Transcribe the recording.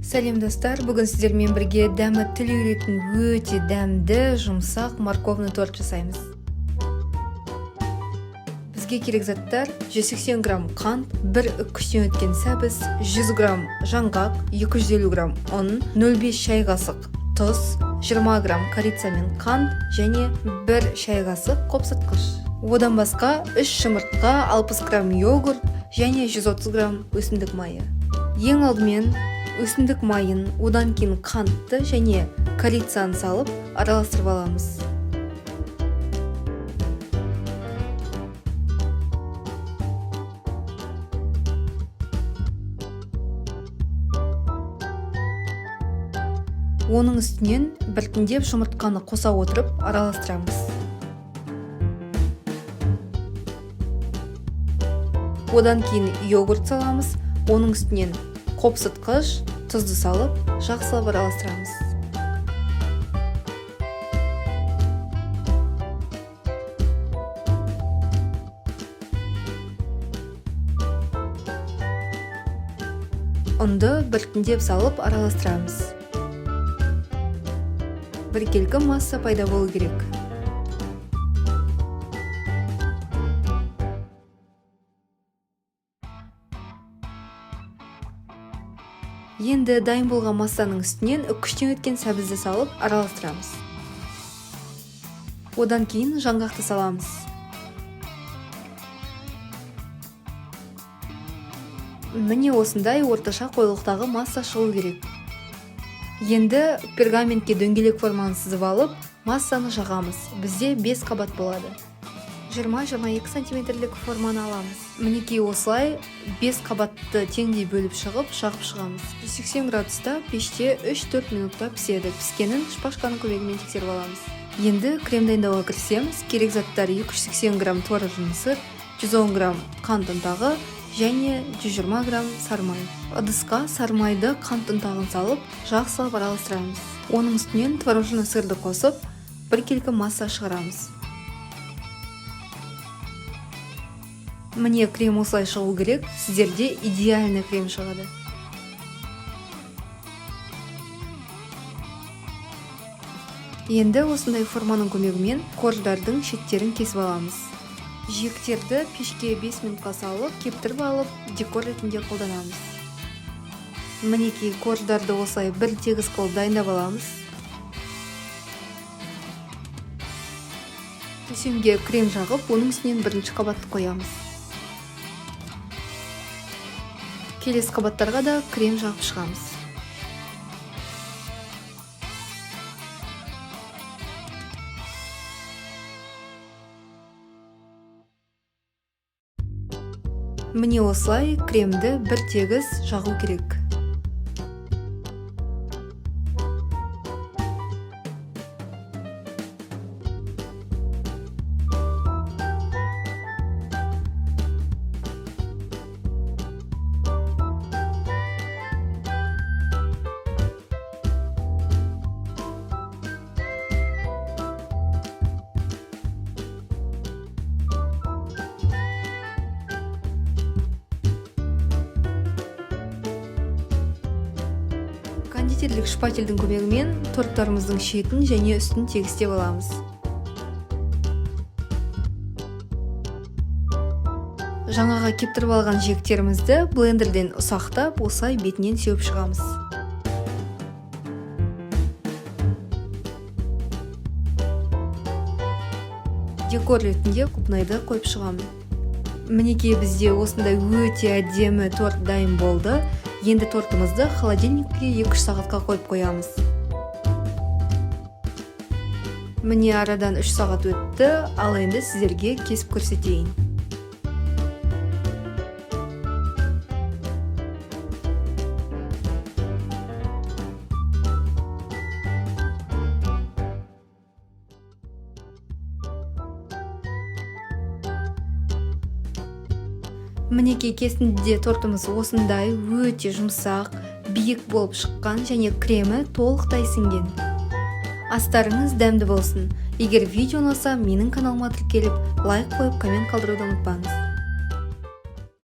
Сәлем достар, бүгін сіздермен бірге дәмі тіл үйіретін өте дәмді, жұмсақ морковный торт жасаймыз. Бізге керек заттар: 180 грамм қант, 1 үккіштен өткен сәбіз, 100 грамм жаңғақ, 250 грамм ұн, 0,5 шай қасық тұз, 20 грамм корица мен қант және 1 шай қасық қопсытқыш. Одан басқа 3 жұмыртқа, 60 грамм йогурт және 130 грамм өсімдік майы. Ең алдымен өсімдік майын, одан кейін қантты және корицаны салып араластырып аламыз. Оның үстінен біртіндеп жұмыртқаны қоса отырып араластырамыз. Одан кейін йогурт саламыз, оның үстінен қопсытқыш, тұзды салып, жақсылап араластырамыз. Ұнды біртіндеп салып араластырамыз. Біркелкі масса пайда болу керек. Енді дайын болған массаның үстінен үккіштен өткен сәбізді салып араластырамыз. Одан кейін жаңғақты саламыз. Міне осындай орташа қойлықтағы масса шығу керек. Енді пергаментке дөңгелек форманы сызып алып, массаны жағамыз. Бізде 5 қабат болады. 20-22 сантиметрлік форманы аламыз. Мінекей осылай 5 қабатты теңдей бөліп шығып, жағып шығамыз. 180 градуста пеште 3-4 минутта піседі. Піскенін шпажканың көмегімен тексеріп аламыз. Енді крем дайындауға кірісеміз. Керек заттар: 280 грамм творожный сыр, 110 грамм қант ұнтағы және 120 грамм сармай. Ыдысқа сармайды, қант ұнтағын салып, жақсылап араластырамыз. Оның үстінен творожный сырды қосып, біркелкі масса шығарамыз. Міне крем осылай шығу керек, сіздерде идеальный крем шығады. Енді осындай форманың көмегімен корждардың шеттерін кесіп аламыз. Жиектерді пешке 5 минутқа салып, кептіріп алып, декор ретінде қолданамыз. Мінекей корждарды осылай бір тегіс қылып дайындап аламыз. Төсемге крем жағып, оның үстінен бірінші қабатты қоямыз. Келесі қабаттарға да крем жағып шығамыз. Міне осылай кремді бір тегіс жағу керек. Кондитерлік шпательдің көмегімен торттарымыздың шетін және үстін тегістеп аламыз. Жаңаға кептіріп алған жиектерімізді блендерден ұсақтап, осылай бетінен сеуіп шығамыз. Декор ретінде құпнайды қойып шығамыз. Мінекей бізде осындай өте әдемі торт дайын болды. Енді тортымызды холодильникке 2-3 сағатқа қойып қоямыз. Міне арадан 3 сағат өтті, ал енді сіздерге кесіп көрсетейін. Мінекей кесіндіде тортымыз осындай өте жұмсақ, биік болып шыққан және кремі толықтай сіңген. Астарыңыз дәмді болсын. Егер видео ұнаса, менің каналыма тіркеліп, лайк қойып, коммент қалдыруды ұмытпаңыз.